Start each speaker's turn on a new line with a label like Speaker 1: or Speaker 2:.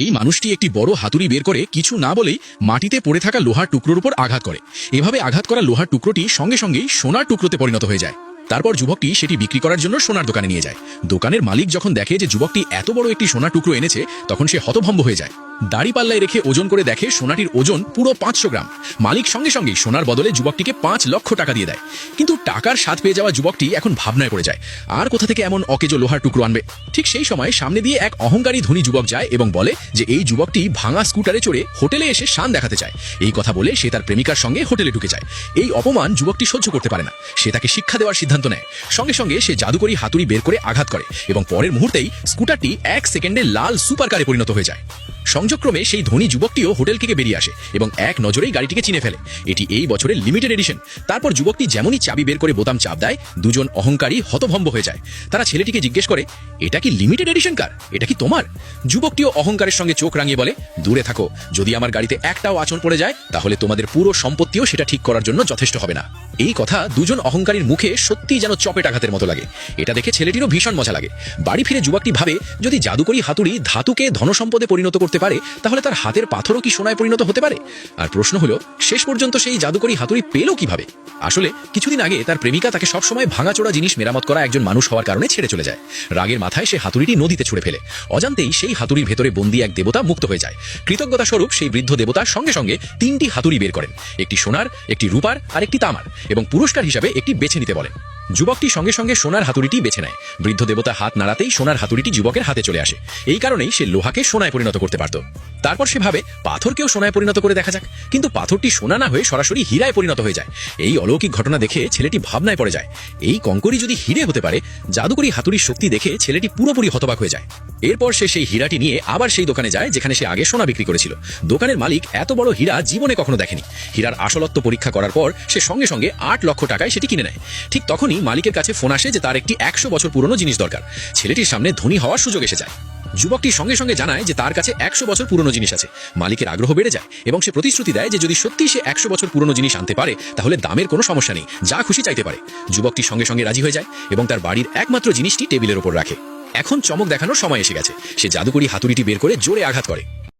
Speaker 1: এই মানুষটি একটি বড় হাতুড়ি বের করে কিছু না বলেই মাটিতে পড়ে থাকা লোহার টুকরোর উপর আঘাত করে। এভাবে আঘাত করা লোহার টুকরোটি সঙ্গে সঙ্গেই সোনার টুকরোতে পরিণত হয়ে যায়। তারপর যুবকটি সেটি বিক্রি করার জন্য সোনার দোকানে নিয়ে যায়। দোকানের মালিক যখন দেখে যে যুবকটি এত বড় একটি সোনার টুকরো এনেছে, তখন সে হতভম্ব হয়ে যায়। দাড়ি পাল্লায় রেখে ওজন করে দেখে সোনাটির ওজন পুরো 500 গ্রাম। মালিক সঙ্গে সঙ্গেই সোনার বদলে যুবকটিকে 5 লক্ষ টাকা দিয়ে দেয়। কিন্তু টাকার স্বাদ পেয়ে যাওয়া যুবকটি এখন ভাবনায় পড়ে যায়, আর কোথা থেকে এমন অকেজো লোহার টুকরো আনবে। ঠিক সেই সময় সামনে দিয়ে এক অহংকারী ধনী যুবক যায় এবং বলে যে এই যুবকটি ভাঙা স্কুটারে চড়ে হোটেলে এসে শান দেখাতে চায়। এই কথা বলে সে তার প্রেমিকার সঙ্গে হোটেলে ঢুকে যায়। এই অপমান যুবকটি সহ্য করতে পারে না। সে তাকে শিক্ষা দেওয়ার সিদ্ধান্ত নেয়। সঙ্গে সঙ্গে সে জাদুকরি হাতুড়ি বের করে আঘাত করে এবং পরের মুহূর্তেই স্কুটারটি 1 সেকেন্ডে লাল সুপার কারে পরিণত হয়ে যায়। সংযোগক্রমে সেই ধনী যুবকটিও হোটেল থেকে বেরিয়ে আসে এবং এক নজরেই গাড়িটিকে চিনে ফেলে। এটি এই বছরের লিমিটেড এডিশন। তারপর যুবকটি যেমনই চাবি বের করে বোতাম চাপ দেয়, দুজন অহংকারী হতভম্ব হয়ে যায়। তারা ছেলেটিকে জিজ্ঞেস করে, এটা কি লিমিটেড এডিশন কার? এটা কি তোমার? যুবকটিও অহংকারের সঙ্গে চোখ রাঙিয়ে বলে, দূরে থাকো। যদি আমার গাড়িতে একটাও আঁচড় পড়ে যায় তাহলে তোমাদের পুরো সম্পত্তিও সেটা ঠিক করার জন্য যথেষ্ট হবে না। এই কথা দুজন অহংকারীর মুখে সত্যিই যেন চপেট আঘাতের মতো লাগে। এটা দেখে ছেলেটিরও ভীষণ মজা লাগে। বাড়ি ফিরে যুবকটি ভাবে, যদি জাদুকরি হাতুড়ি ধাতুকে ধনসম্পদে পরিণত করতে পারে, তাহলে তার হাতের পাথরও কি সোনায় পরিণত হতে পারে? আর প্রশ্ন হলো, শেষ পর্যন্ত সেই জাদুকরি হাতুড়ি পেল কিভাবে? আসলে কিছুদিন আগে তার প্রেমিকা তাকে সবসময় ভাঙাচোরা জিনিস মেরামত করা একজন মানুষ হওয়ার কারণে ছেড়ে চলে যায়। রাগের মাথায় সে হাতুড়িটি নদীতে ছুড়ে ফেলে। অজান্তেই সেই হাতুড়ির ভেতরে বন্দী এক দেবতা মুক্ত হয়ে যায়। কৃতজ্ঞতা স্বরূপ সেই বৃদ্ধ দেবতা সঙ্গে সঙ্গে 3টি হাতুড়ি বের করেন, একটি সোনার, একটি রূপার আর একটি তামার, এবং পুরস্কার হিসাবে একটি বেছে নিতে বলেন। যুবকটি সঙ্গে সঙ্গে সোনার হাতুড়িটি বেছে নেয়। বৃদ্ধ দেবতা হাত নাড়াতেই সোনার হাতুড়িটি যুবকের হাতে চলে আসে। এই কারণেই সে লোহাকে সোনায় পরিণত করতে পারত। তারপর সে ভাবে পাথরকেও সোনায় পরিণত করে দেখা যাক, কিন্তু পাথরটি সোনা না হয়ে সরাসরি হীরায় পরিণত হয়ে যায়। এই অলৌকিক ঘটনা দেখে ছেলেটি ভাবনায় পড়ে যায়, এই কঙ্করই যদি হিরে হতে পারে। জাদুকরি হাতুড়ির শক্তি দেখে ছেলেটি পুরোপুরি হতবাক হয়ে যায়। এরপর সে সেই হীরাটি নিয়ে আবার সেই দোকানে যায় যেখানে সে আগে সোনা বিক্রি করেছিল। দোকানের মালিক এত বড় হীরা জীবনে কখনো দেখেনি। হীরার আসলত্ব পরীক্ষা করার পর সে সঙ্গে সঙ্গে 8 লক্ষ টাকায় সেটি কিনে নেয়। ঠিক তখনই মালিকের কাছে ফোন আসে যে তার একটি 100 বছর পুরনো জিনিস দরকার। ছেলেটির সামনে ধনী হওয়ার সুযোগ এসে যায়। যুবকটি সঙ্গে সঙ্গে জানায় যে তার কাছে 100 বছর পুরনো জিনিস আছে। মালিকের আগ্রহ বেড়ে যায় এবং সে প্রতিশ্রুতি দেয় যে যদি সত্যি সে 100 বছর পুরনো জিনিস আনতে পারে তাহলে দামের কোনো সমস্যা নেই, যা খুশি চাইতে পারে। যুবকটি সঙ্গে সঙ্গে রাজি হয়ে যায় এবং তার বাড়ির একমাত্র জিনিসটি টেবিলের উপর রাখে। এখন চমক দেখানোর সময় এসে গেছে। সে জাদুকরি হাতুড়িটি বের করে জোরে আঘাত করে।